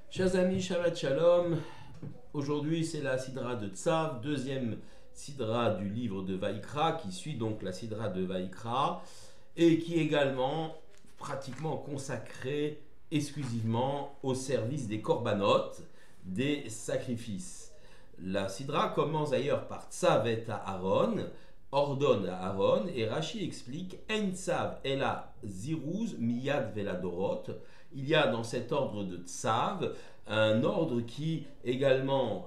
Chers amis, Shabbat Shalom. Aujourd'hui, c'est la Sidra de Tzav, deuxième Sidra du livre de Vaïkra, qui suit donc la Sidra de Vaïkra et qui est également pratiquement consacrée exclusivement au service des korbanot, des sacrifices. La Sidra commence d'ailleurs par Tzav et Aaron, ordonne à Aaron, et Rashi explique En Tzav ela ziruz miyad veladorot. Il y a dans cet ordre de Tzav un ordre qui également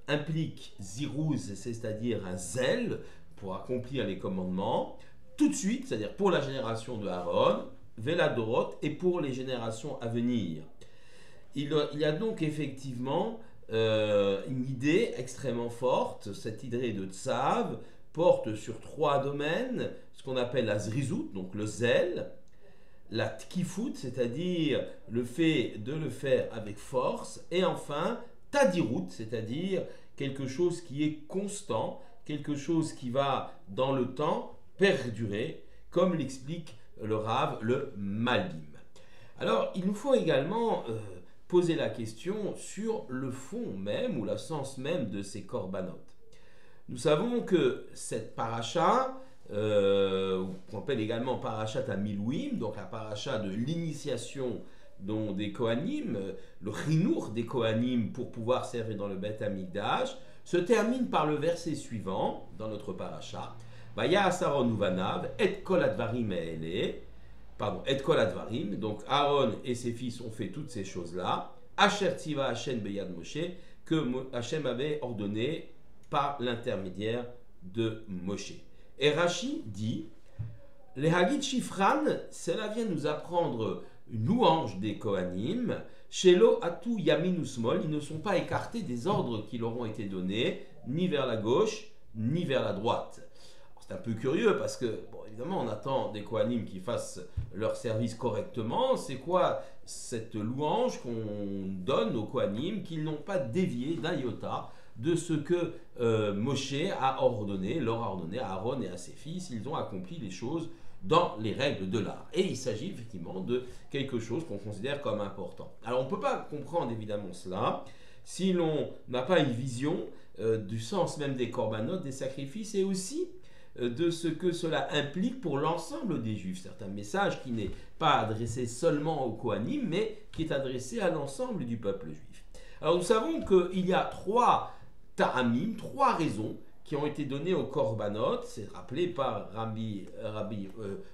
implique ziruz, c'est-à-dire un zèle pour accomplir les commandements, tout de suite, c'est-à-dire pour la génération de Aaron, veladorot, et pour les générations à venir. Il y a donc effectivement une idée extrêmement forte. Cette idée de Tzav porte sur trois domaines, ce qu'on appelle la zrizout, donc le zèle, la tkifut, c'est-à-dire le fait de le faire avec force, et enfin tadirut, c'est-à-dire quelque chose qui est constant, quelque chose qui va dans le temps perdurer, comme l'explique le Rav, le Malbim. Alors, il nous faut également poser la question sur le fond même ou le sens même de ces korbanot. Nous savons que cette paracha, qu'on appelle également parachat à Milouim, donc la paracha de l'initiation des Kohanim, le chinour des Kohanim pour pouvoir servir dans le Beth Amikdash, se termine par le verset suivant dans notre paracha. Vaya Asaron Uvanav, et kol advarim e'ele. Pardon, et kol advarim. Donc Aaron et ses fils ont fait toutes ces choses-là. Asher tiva Hashem beyad Moshe, que Hashem avait ordonné par l'intermédiaire de Moshe. Et Rashi dit, les Hagid Shifran, cela vient nous apprendre une louange des Kohanim, Shelo Atu Yamin Usmol, ils ne sont pas écartés des ordres qui leur ont été donnés, ni vers la gauche, ni vers la droite. C'est un peu curieux parce que, bon, évidemment, on attend des Kohanim qui fassent leur service correctement. C'est quoi cette louange qu'on donne aux Kohanim, qu'ils n'ont pas dévié d'un iota de ce que Moshe leur a ordonné à Aaron et à ses fils. Ils ont accompli les choses dans les règles de l'art. Et il s'agit effectivement de quelque chose qu'on considère comme important. Alors on ne peut pas comprendre évidemment cela si l'on n'a pas une vision du sens même des korbanot, des sacrifices, et aussi de ce que cela implique pour l'ensemble des Juifs. C'est un message qui n'est pas adressé seulement aux Kohanim, mais qui est adressé à l'ensemble du peuple juif. Alors nous savons qu'il y a trois ta'amim, trois raisons qui ont été données aux korbanot. C'est rappelé par Rabbi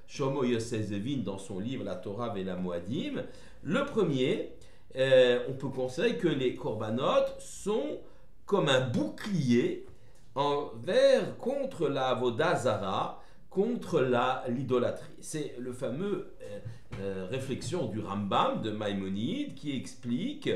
Shlomo Yosef Zevin dans son livre La Torah et la Moadim. Le premier, on peut considérer que les korbanot sont comme un bouclier contre la avodah zara, contre l'idolâtrie. C'est le fameux réflexion du Rambam de Maïmonide qui explique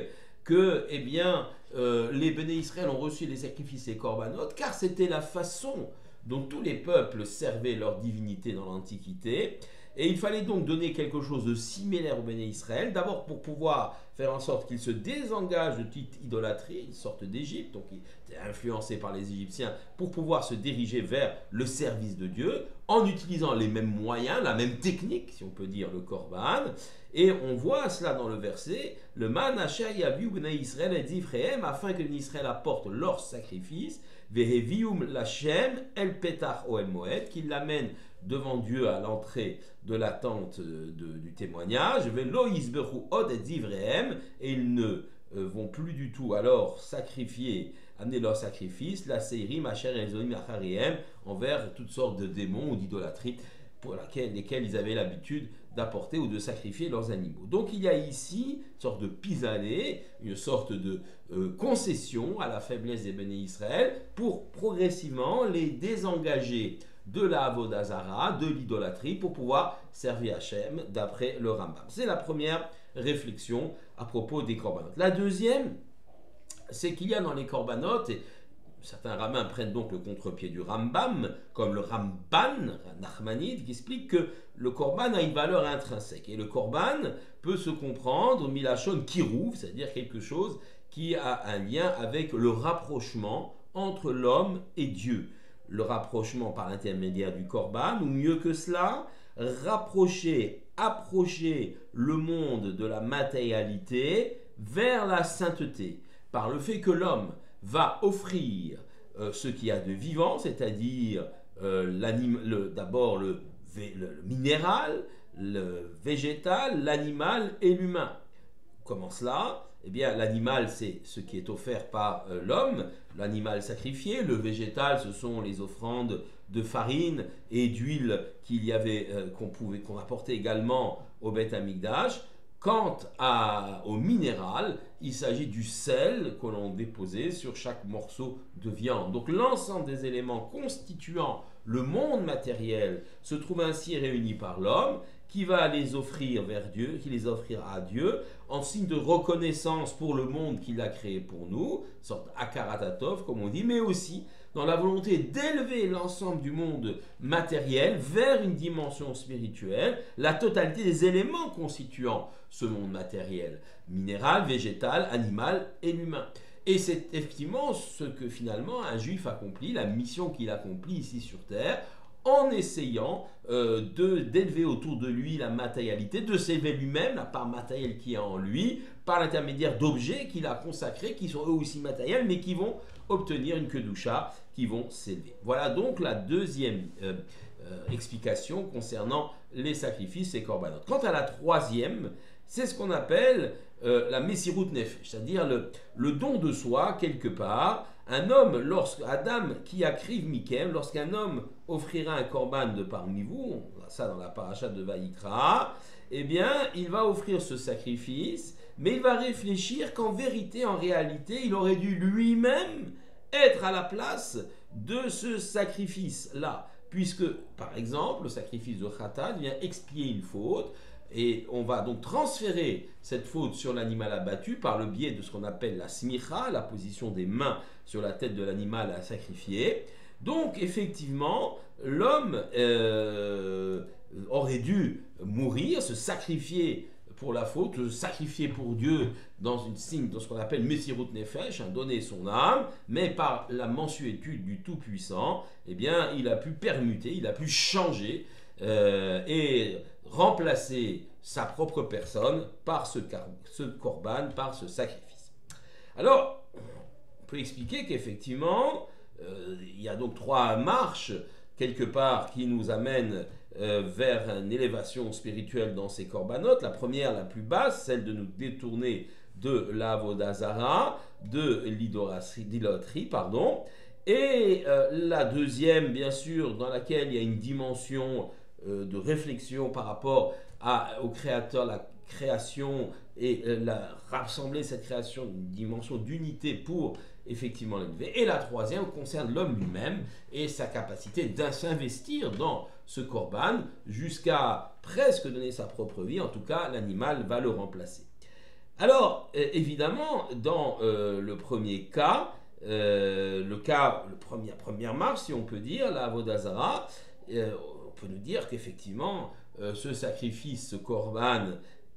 que, eh bien, les Béné Israël ont reçu les sacrifices et korbanot car c'était la façon dont tous les peuples servaient leur divinité dans l'Antiquité. Et il fallait donc donner quelque chose de similaire aux Béné Israël, d'abord pour pouvoir faire en sorte qu'ils se désengagent de toute idolâtrie, ils sortent d'Égypte, donc ils étaient influencés par les Égyptiens, pour pouvoir se diriger vers le service de Dieu, en utilisant les mêmes moyens, la même technique, si on peut dire, le korban. Et on voit cela dans le verset, le man asher yaviu bnei Israël et d'Ifraïm, afin que l'Israël apporte leur sacrifice, vehevium lachem el petach o el moed, qu'ils l'amènent devant Dieu à l'entrée de la tente du témoignage, velo yisberu od et d'Ivraïm, et ils ne vont plus du tout alors amener leur sacrifice, la seirim asher elzonim achariem, envers toutes sortes de démons ou d'idolâtrie pour lesquels ils avaient l'habitude d'apporter ou de sacrifier leurs animaux. Donc il y a ici une sorte de pis-aller, une sorte de concession à la faiblesse des Béné Israël pour progressivement les désengager de la avodah zara, de l'idolâtrie, pour pouvoir servir Hachem d'après le Rambam. C'est la première réflexion à propos des korbanot. La deuxième, c'est qu'il y a dans les korbanot, et certains rabbins prennent donc le contre-pied du Rambam, comme le Ramban, Nachmanide, qui explique que le korban a une valeur intrinsèque. Et le korban peut se comprendre, milachon kirouv, c'est-à-dire quelque chose qui a un lien avec le rapprochement entre l'homme et Dieu. Le rapprochement par l'intermédiaire du korban, ou mieux que cela, approcher le monde de la matérialité vers la sainteté, par le fait que l'homme va offrir ce qu'il y a de vivant, c'est-à-dire d'abord le minéral, le végétal, l'animal et l'humain. Comment cela? Eh bien, l'animal, c'est ce qui est offert par l'homme, l'animal sacrifié. Le végétal, ce sont les offrandes de farine et d'huile qu'on apportait également au Beth Amikdash. Quant au minéral, il s'agit du sel que l'on déposait sur chaque morceau de viande. Donc l'ensemble des éléments constituant le monde matériel se trouve ainsi réuni par l'homme, qui va les offrir vers Dieu, qui les offrira à Dieu, en signe de reconnaissance pour le monde qu'il a créé pour nous, sorte akaratatov comme on dit, mais aussi dans la volonté d'élever l'ensemble du monde matériel vers une dimension spirituelle, la totalité des éléments constituant ce monde matériel, minéral, végétal, animal et humain. Et c'est effectivement ce que finalement un juif accomplit, la mission qu'il accomplit ici sur terre, en essayant d'élever autour de lui la matérialité, de s'élever lui-même, la part matérielle qui est en lui, par l'intermédiaire d'objets qu'il a consacrés, qui sont eux aussi matériels, mais qui vont obtenir une kedusha, qui vont s'élever. Voilà donc la deuxième explication concernant les sacrifices et korbanot. Quant à la troisième, c'est ce qu'on appelle la Messirut Nefesh, c'est-à-dire le don de soi, quelque part. Un homme, Adam qui akriv mikem, lorsqu'un homme offrira un korban de parmi vous, on a ça dans la paracha de Vaïkra, eh bien, il va offrir ce sacrifice, mais il va réfléchir qu'en vérité, en réalité, il aurait dû lui-même être à la place de ce sacrifice-là, puisque, par exemple, le sacrifice de Khatat vient expier une faute, et on va donc transférer cette faute sur l'animal abattu par le biais de ce qu'on appelle la smicha, la position des mains sur la tête de l'animal à sacrifier. Donc effectivement, l'homme aurait dû mourir, se sacrifier pour la faute, se sacrifier pour Dieu dans une signe de ce qu'on appelle Messirut Nefesh, donner son âme, mais par la mansuétude du Tout-Puissant, eh bien, il a pu permuter, il a pu changer et remplacer sa propre personne par ce korban, par ce sacrifice. Alors, on peut expliquer qu'effectivement, il y a donc trois marches, quelque part, qui nous amènent vers une élévation spirituelle dans ces corbanotes. La première, la plus basse, celle de nous détourner de la avodah zara, de l'idolâtrie, pardon. Et la deuxième, bien sûr, dans laquelle il y a une dimension de réflexion par rapport au créateur, la création et rassembler cette création d'une dimension d'unité pour effectivement l'élever. Et la troisième concerne l'homme lui-même et sa capacité de s'investir dans ce korban jusqu'à presque donner sa propre vie. En tout cas, l'animal va le remplacer. Alors, évidemment, dans le premier cas, la première marche, si on peut dire, la avodah zara, on peut nous dire qu'effectivement, ce sacrifice, ce korban,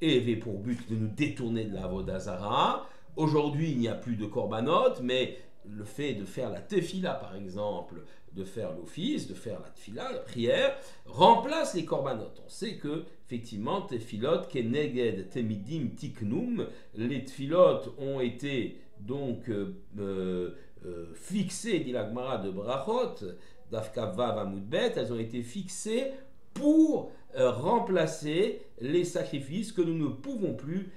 avait pour but de nous détourner de la avodah zara. Aujourd'hui, il n'y a plus de korbanot, mais le fait de faire la tefila, par exemple, de faire l'office, de faire la tefila, la prière, remplace les korbanot. On sait que, effectivement, tefilot, keneged, temidim, tiknum, les tefilot ont été donc fixées, dit la Gemara de Brachot, d'Afkavav Amoudbet, elles ont été fixées pour remplacer les sacrifices que nous ne pouvons plus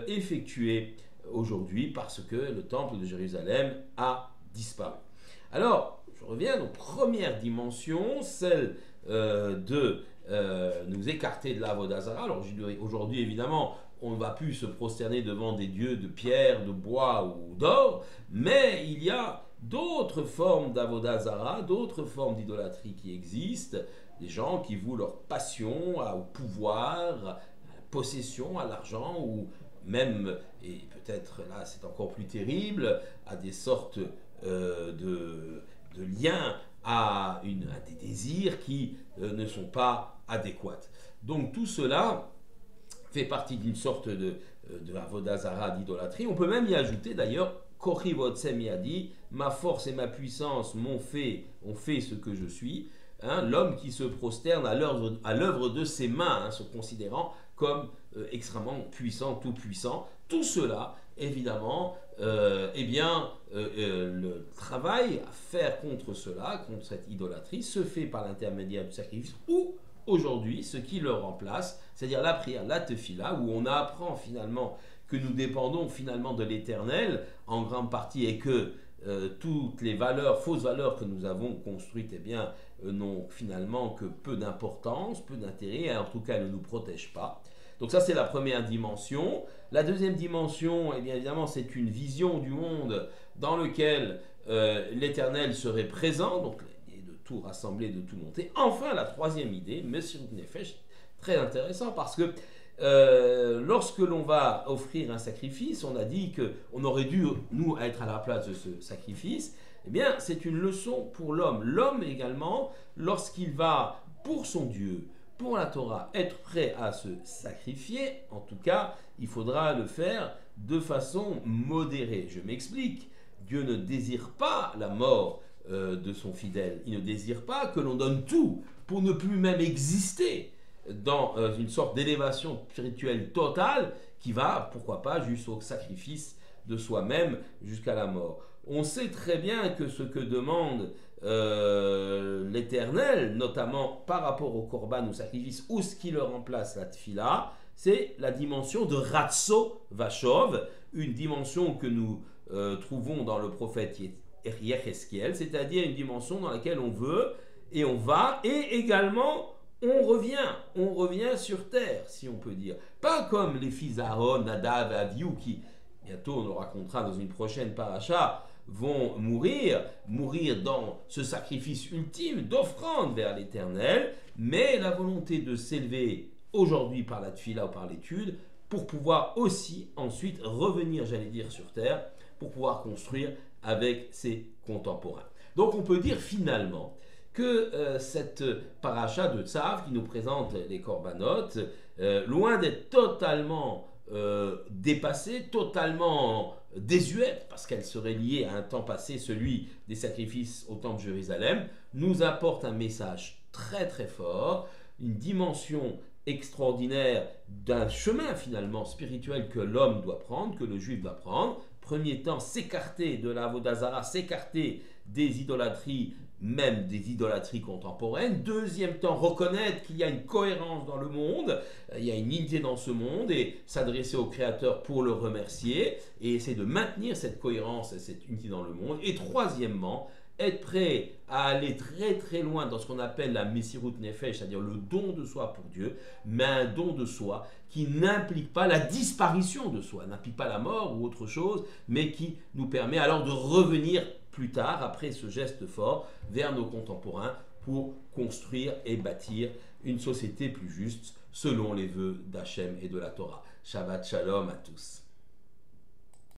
effectuer aujourd'hui parce que le temple de Jérusalem a disparu. Alors, je reviens aux première dimension, celle de nous écarter de la avodah zara. Alors aujourd'hui, évidemment, on ne va plus se prosterner devant des dieux de pierre, de bois ou d'or, mais il y a d'autres formes d'avodah zara, d'autres formes d'idolâtrie qui existent, des gens qui vouent leur passion au pouvoir, à la possession, à l'argent, ou même, et peut-être là c'est encore plus terrible, à des sortes de liens à des désirs qui ne sont pas adéquats. Donc tout cela fait partie d'une sorte de avodah zara, d'idolâtrie. On peut même y ajouter d'ailleurs Kochi votsem yadi, ma force et ma puissance ont fait ce que je suis. L'homme qui se prosterne à l'œuvre de ses mains, se considérant comme extrêmement puissant, tout puissant. Tout cela, évidemment, le travail à faire contre cela, contre cette idolâtrie, se fait par l'intermédiaire du sacrifice ou aujourd'hui, ce qui le remplace, c'est-à-dire la prière, la tefila, où on apprend finalement que nous dépendons finalement de l'Éternel en grande partie et que toutes les valeurs, fausses valeurs que nous avons construites, n'ont finalement que peu d'importance, peu d'intérêt, et en tout cas ne nous protègent pas. Donc ça, c'est la première dimension. La deuxième dimension, évidemment, c'est une vision du monde dans lequel l'Éternel serait présent, donc de tout rassembler, de tout monter. Enfin, la troisième idée, Messirut Nefesh, très intéressant parce que lorsque l'on va offrir un sacrifice, on a dit qu'on aurait dû, nous, être à la place de ce sacrifice. Eh bien, c'est une leçon pour l'homme. L'homme également, lorsqu'il va pour son Dieu, pour la Torah, être prêt à se sacrifier, en tout cas, il faudra le faire de façon modérée. Je m'explique. Dieu ne désire pas la mort de son fidèle. Il ne désire pas que l'on donne tout pour ne plus même exister dans une sorte d'élévation spirituelle totale qui va, pourquoi pas, jusqu'au sacrifice de soi-même jusqu'à la mort. On sait très bien que ce que demande l'Éternel, notamment par rapport au korban, au sacrifice, ou ce qui le remplace, la tfila, c'est la dimension de Ratso Vachov, une dimension que nous trouvons dans le prophète Yecheskel, c'est-à-dire une dimension dans laquelle on veut et on va, et également on revient sur terre, si on peut dire. Pas comme les fils Aaron, Nadav et Avihu, qui, bientôt on le racontera dans une prochaine paracha, vont mourir dans ce sacrifice ultime d'offrande vers l'Éternel, mais la volonté de s'élever aujourd'hui par la tfila ou par l'étude, pour pouvoir aussi ensuite revenir, j'allais dire, sur terre, pour pouvoir construire avec ses contemporains. Donc on peut dire finalement que cette paracha de Tzav qui nous présente les korbanot, loin d'être totalement dépassée, totalement désuète, parce qu'elle serait liée à un temps passé, celui des sacrifices au temple de Jérusalem, nous apporte un message très très fort, une dimension extraordinaire d'un chemin finalement spirituel que l'homme doit prendre, que le juif doit prendre. Premier temps, s'écarter de la avodat zara, s'écarter des idolâtries, même des idolâtries contemporaines. Deuxième temps, reconnaître qu'il y a une cohérence dans le monde, il y a une unité dans ce monde et s'adresser au Créateur pour le remercier et essayer de maintenir cette cohérence et cette unité dans le monde. Et troisièmement, être prêt à aller très très loin dans ce qu'on appelle la Messirut Nefesh, c'est-à-dire le don de soi pour Dieu, mais un don de soi qui n'implique pas la disparition de soi, n'implique pas la mort ou autre chose, mais qui nous permet alors de revenir plus tard, après ce geste fort, vers nos contemporains pour construire et bâtir une société plus juste selon les vœux d'Hachem et de la Torah. Shabbat Shalom à tous.